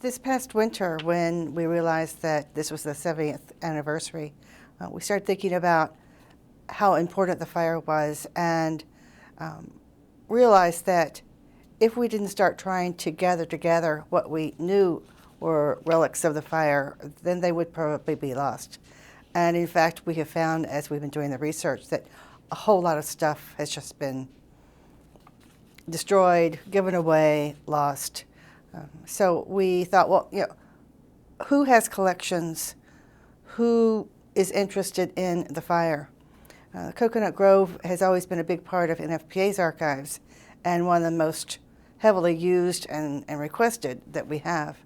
This past winter, when we realized that this was the 70th anniversary, we started thinking about how important the fire was, and realized that if we didn't start trying to gather together what we knew were relics of the fire, then they would probably be lost. And in fact, we have found, as we've been doing the research, that a whole lot of stuff has just been destroyed, given away, lost. So we thought, well, who has collections? Who is interested in the fire? Cocoanut Grove has always been a big part of NFPA's archives, and one of the most heavily used and requested that we have.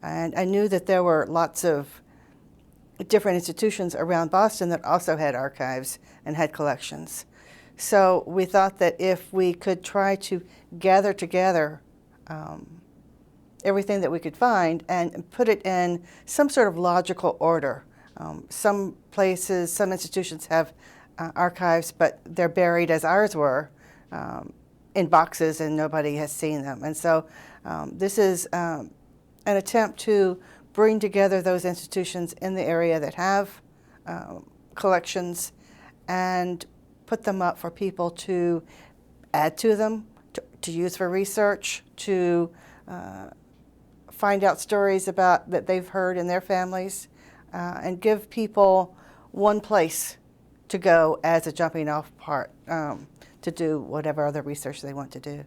And I knew that there were lots of different institutions around Boston that also had archives and had collections. So we thought that if we could try to gather together everything that we could find and put it in some sort of logical order. Some places, some institutions have archives, but they're buried as ours were in boxes, and nobody has seen them. And so this is an attempt to bring together those institutions in the area that have collections and put them up for people to add to them, to use for research, to find out stories about that they've heard in their families, and give people one place to go as a jumping off part to do whatever other research they want to do.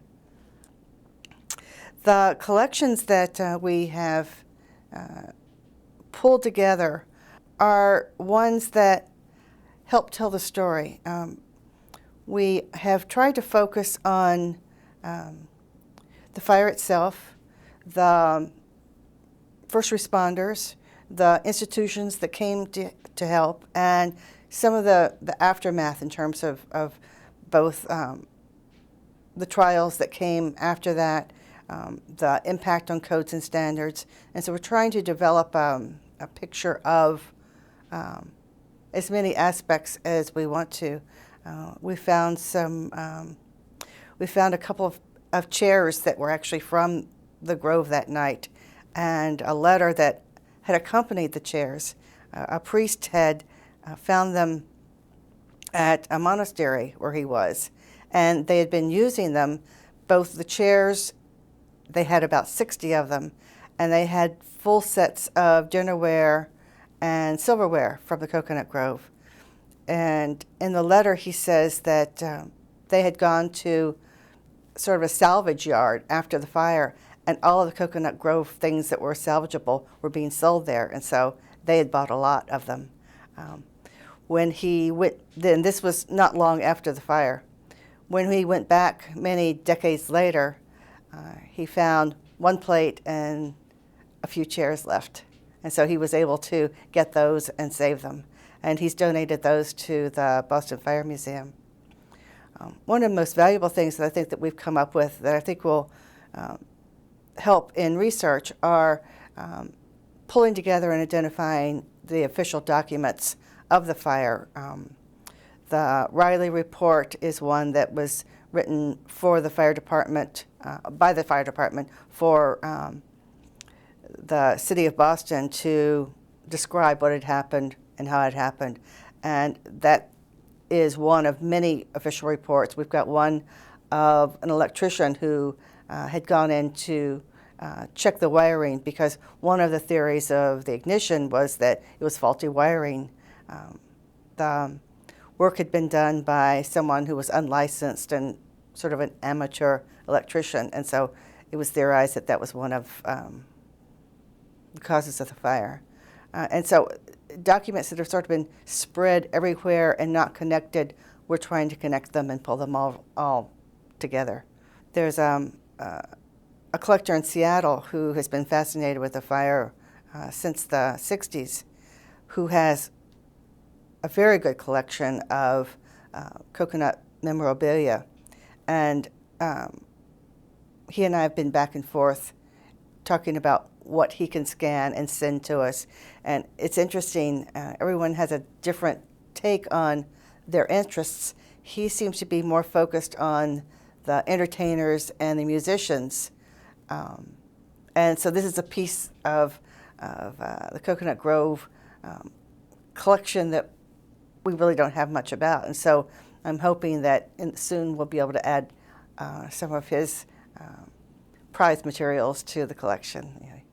The collections that we have pulled together are ones that help tell the story. We have tried to focus on the fire itself, the first responders, the institutions that came to help, and some of the aftermath in terms of both the trials that came after that, the impact on codes and standards. And so we're trying to develop a picture of as many aspects as we want to. We found a couple of chairs that were actually from the Grove that night, and a letter that had accompanied the chairs. A priest had found them at a monastery where he was, and they had been using them, both the chairs. They had about 60 of them, and they had full sets of dinnerware and silverware from the Cocoanut Grove. And in the letter he says that they had gone to sort of a salvage yard after the fire, and all of the Cocoanut Grove things that were salvageable were being sold there, and so they had bought a lot of them. When he went, then this was not long after the fire. When he went back many decades later, he found one plate and a few chairs left. And so he was able to get those and save them. And he's donated those to the Boston Fire Museum. One of the most valuable things that I think that we've come up with that I think will help in research are pulling together and identifying the official documents of the fire. The Riley Report is one that was written for the fire department, by the fire department, for the city of Boston to describe what had happened and how it happened. And that is one of many official reports. We've got one of an electrician who had gone in to check the wiring, because one of the theories of the ignition was that it was faulty wiring. The work had been done by someone who was unlicensed and sort of an amateur electrician, and so it was theorized that that was one of the causes of the fire. And so documents that have sort of been spread everywhere and not connected, we're trying to connect them and pull them all together. There's a collector in Seattle who has been fascinated with the fire since the 60s, who has a very good collection of coconut memorabilia. And he and I have been back and forth talking about what he can scan and send to us. And it's interesting, everyone has a different take on their interests. He seems to be more focused on the entertainers and the musicians, And so this is a piece of the Cocoanut Grove collection that we really don't have much about. And so I'm hoping that soon we'll be able to add some of his prize materials to the collection.